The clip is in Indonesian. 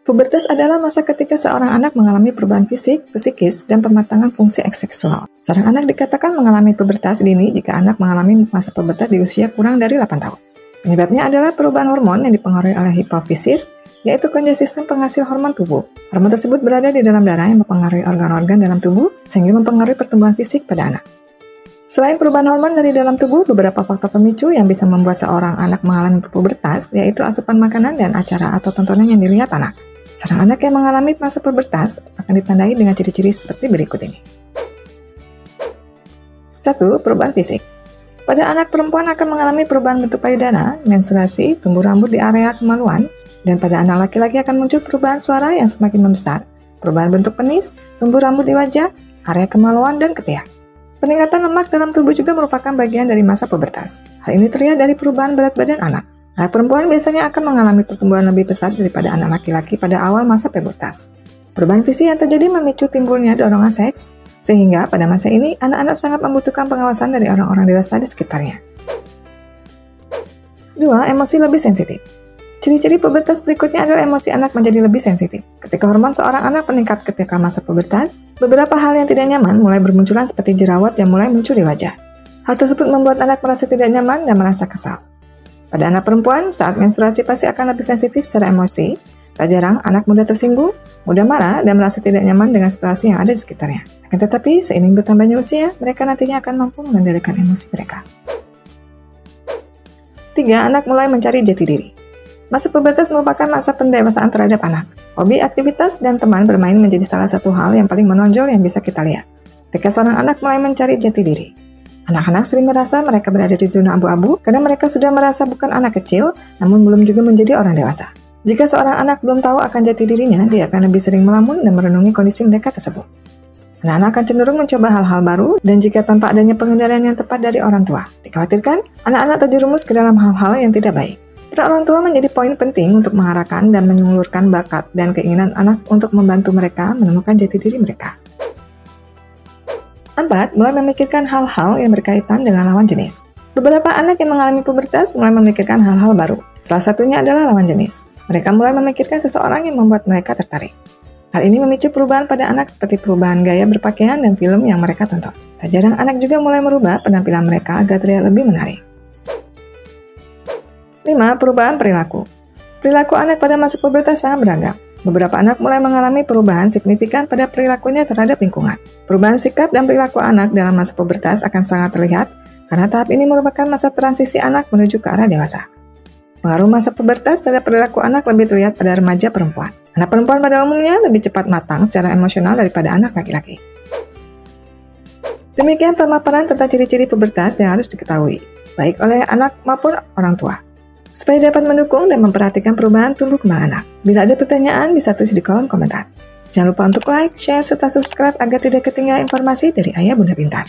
Pubertas adalah masa ketika seorang anak mengalami perubahan fisik, psikis, dan pematangan fungsi seksual. Seorang anak dikatakan mengalami pubertas dini jika anak mengalami masa pubertas di usia kurang dari 8 tahun. Penyebabnya adalah perubahan hormon yang dipengaruhi oleh hipofisis, yaitu kerja sistem penghasil hormon tubuh. Hormon tersebut berada di dalam darah yang mempengaruhi organ-organ dalam tubuh, sehingga mempengaruhi pertumbuhan fisik pada anak. Selain perubahan hormon dari dalam tubuh, beberapa faktor pemicu yang bisa membuat seorang anak mengalami pubertas, yaitu asupan makanan dan acara atau tontonan yang dilihat anak. Seorang anak yang mengalami masa pubertas akan ditandai dengan ciri-ciri seperti berikut ini. 1. Perubahan fisik. Pada anak perempuan akan mengalami perubahan bentuk payudara, menstruasi, tumbuh rambut di area kemaluan, dan pada anak laki-laki akan muncul perubahan suara yang semakin membesar, perubahan bentuk penis, tumbuh rambut di wajah, area kemaluan, dan ketiak. Peningkatan lemak dalam tubuh juga merupakan bagian dari masa pubertas. Hal ini terlihat dari perubahan berat badan anak. Anak perempuan biasanya akan mengalami pertumbuhan lebih besar daripada anak laki-laki pada awal masa pubertas. Perubahan fisik yang terjadi memicu timbulnya dorongan seks, sehingga pada masa ini anak-anak sangat membutuhkan pengawasan dari orang-orang dewasa di sekitarnya. 2. Emosi lebih sensitif. Ciri-ciri pubertas berikutnya adalah emosi anak menjadi lebih sensitif. Ketika hormon seorang anak meningkat ketika masa pubertas, beberapa hal yang tidak nyaman mulai bermunculan seperti jerawat yang mulai muncul di wajah. Hal tersebut membuat anak merasa tidak nyaman dan merasa kesal. Pada anak perempuan, saat menstruasi pasti akan lebih sensitif secara emosi. Tak jarang, anak mudah tersinggung, mudah marah, dan merasa tidak nyaman dengan situasi yang ada di sekitarnya. Akan tetapi, seiring bertambahnya usia, mereka nantinya akan mampu mengendalikan emosi mereka. 3. Anak mulai mencari jati diri. Masa pubertas merupakan masa pendewasaan terhadap anak. Hobi, aktivitas, dan teman bermain menjadi salah satu hal yang paling menonjol yang bisa kita lihat. Ketika seorang anak mulai mencari jati diri, anak-anak sering merasa mereka berada di zona abu-abu karena mereka sudah merasa bukan anak kecil, namun belum juga menjadi orang dewasa. Jika seorang anak belum tahu akan jati dirinya, dia akan lebih sering melamun dan merenungi kondisi mereka tersebut. Anak-anak akan cenderung mencoba hal-hal baru, dan jika tanpa adanya pengendalian yang tepat dari orang tua, dikhawatirkan anak-anak terjerumus ke dalam hal-hal yang tidak baik. Peran orang tua menjadi poin penting untuk mengarahkan dan menyalurkan bakat dan keinginan anak untuk membantu mereka menemukan jati diri mereka. 4. Mulai memikirkan hal-hal yang berkaitan dengan lawan jenis. Beberapa anak yang mengalami pubertas mulai memikirkan hal-hal baru. Salah satunya adalah lawan jenis. Mereka mulai memikirkan seseorang yang membuat mereka tertarik. Hal ini memicu perubahan pada anak seperti perubahan gaya berpakaian dan film yang mereka tonton. Tak jarang anak juga mulai merubah penampilan mereka agar terlihat lebih menarik. 5. Perubahan perilaku. Perilaku anak pada masa pubertas sangat beragam. Beberapa anak mulai mengalami perubahan signifikan pada perilakunya terhadap lingkungan. Perubahan sikap dan perilaku anak dalam masa pubertas akan sangat terlihat karena tahap ini merupakan masa transisi anak menuju ke arah dewasa. Pengaruh masa pubertas terhadap perilaku anak lebih terlihat pada remaja perempuan. Anak perempuan pada umumnya lebih cepat matang secara emosional daripada anak laki-laki. Demikian pemaparan tentang ciri-ciri pubertas yang harus diketahui, baik oleh anak maupun orang tua, supaya dapat mendukung dan memperhatikan perubahan tumbuh kembang anak. Bila ada pertanyaan, bisa tulis di kolom komentar. Jangan lupa untuk like, share, serta subscribe agar tidak ketinggalan informasi dari Ayah Bunda Pintar.